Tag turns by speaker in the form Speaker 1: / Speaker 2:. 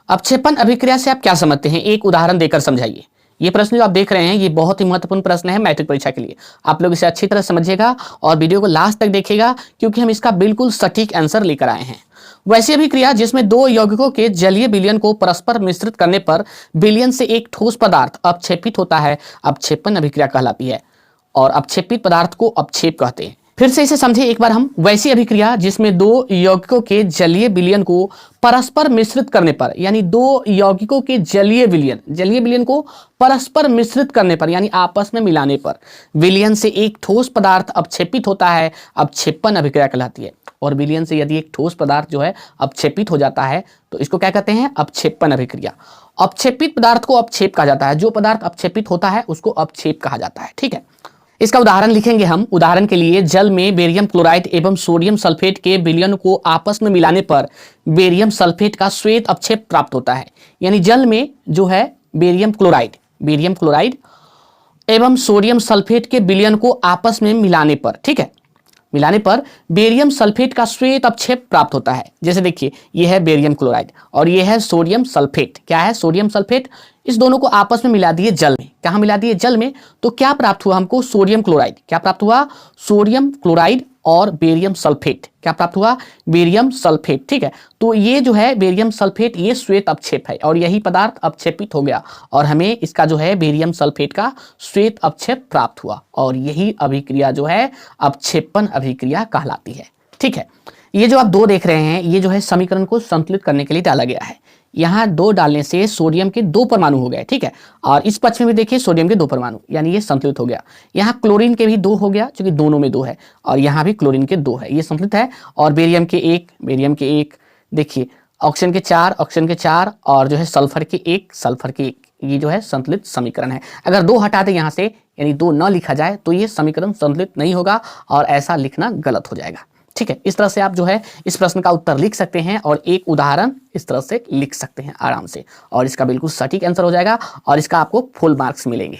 Speaker 1: अपक्षेपण अभिक्रिया से आप क्या समझते हैं, एक उदाहरण देकर समझाइए। ये प्रश्न जो आप देख रहे हैं ये बहुत ही महत्वपूर्ण प्रश्न है मैट्रिक परीक्षा के लिए। आप लोग इसे अच्छी तरह समझिएगा और वीडियो को लास्ट तक देखिएगा, क्योंकि हम इसका बिल्कुल सटीक आंसर लेकर आए हैं। वैसी अभिक्रिया जिसमें दो यौगिकों के जलीय विलयन को परस्पर मिश्रित करने पर विलयन से एक ठोस पदार्थ अपक्षेपित होता है, अपक्षेपण अभिक्रिया कहलाती है। और अपक्षेपित पदार्थ को अपक्षेप कहते हैं। फिर से इसे समझे एक बार हम। वैसी अभिक्रिया जिसमें दो यौगिकों के जलीय विलयन को परस्पर मिश्रित करने पर, यानी दो यौगिकों के जलीय विलयन को परस्पर मिश्रित करने पर, यानी आपस में मिलाने पर विलयन से एक ठोस पदार्थ अपक्षेपित होता है, अपक्षेपण अभिक्रिया कहलाती है। और विलयन से यदि एक ठोस पदार्थ जो है अपक्षेपित हो जाता है तो इसको क्या कहते हैं, अपक्षेपण अभिक्रिया। अपक्षेपित पदार्थ को अपक्षेप कहा जाता है, जो पदार्थ अपक्षेपित होता है उसको अपक्षेप कहा जाता है। ठीक है, इसका उदाहरण लिखेंगे हम। उदाहरण के लिए, जल में बेरियम क्लोराइड एवं सोडियम सल्फेट के विलयन को आपस में मिलाने पर बेरियम सल्फेट का श्वेत अपक्षेप प्राप्त होता है। यानी जल में जो है बेरियम क्लोराइड एवं सोडियम सल्फेट के विलयन को आपस में मिलाने पर, ठीक है, मिलाने पर बेरियम सल्फेट का श्वेत अपक्षेप प्राप्त होता है। जैसे देखिए, यह है बेरियम क्लोराइड और यह है सोडियम सल्फेट। क्या है, सोडियम सल्फेट। इस दोनों को आपस में मिला दिए जल में। कहाँ मिला दिए, जल में। तो क्या प्राप्त हुआ हमको, सोडियम क्लोराइड। क्या प्राप्त हुआ, सोडियम क्लोराइड और बेरियम सल्फेट। क्या प्राप्त हुआ, बेरियम सल्फेट। ठीक है, तो ये जो है बेरियम सल्फेट, ये श्वेत अपक्षेप है और यही पदार्थ अपक्षेपित हो गया और हमें इसका जो है बेरियम सल्फेट का श्वेत अपक्षेप प्राप्त हुआ और यही अभिक्रिया जो है अपक्षेपण अभिक्रिया कहलाती है। ठीक है, ये जो आप दो देख रहे हैं ये जो है समीकरण को संतुलित करने के लिए डाला गया है। यहाँ दो डालने से सोडियम के दो परमाणु हो गए। ठीक है, और इस पक्ष में भी देखिए सोडियम के दो परमाणु, यानी ये संतुलित हो गया। यहाँ क्लोरीन के भी दो हो गया, क्योंकि दोनों में दो है, और यहाँ भी क्लोरीन के दो है, ये संतुलित है। और बेरियम के एक, देखिए ऑक्सीजन के चार और जो है सल्फर के एक, ये जो है संतुलित समीकरण है। अगर दो हटा दे यहाँ से, यानी दो न लिखा जाए, तो ये समीकरण संतुलित नहीं होगा और ऐसा लिखना गलत हो जाएगा। ठीक है, इस तरह से आप जो है इस प्रश्न का उत्तर लिख सकते हैं और एक उदाहरण इस तरह से लिख सकते हैं आराम से, और इसका बिल्कुल सटीक आंसर हो जाएगा और इसका आपको फुल मार्क्स मिलेंगे।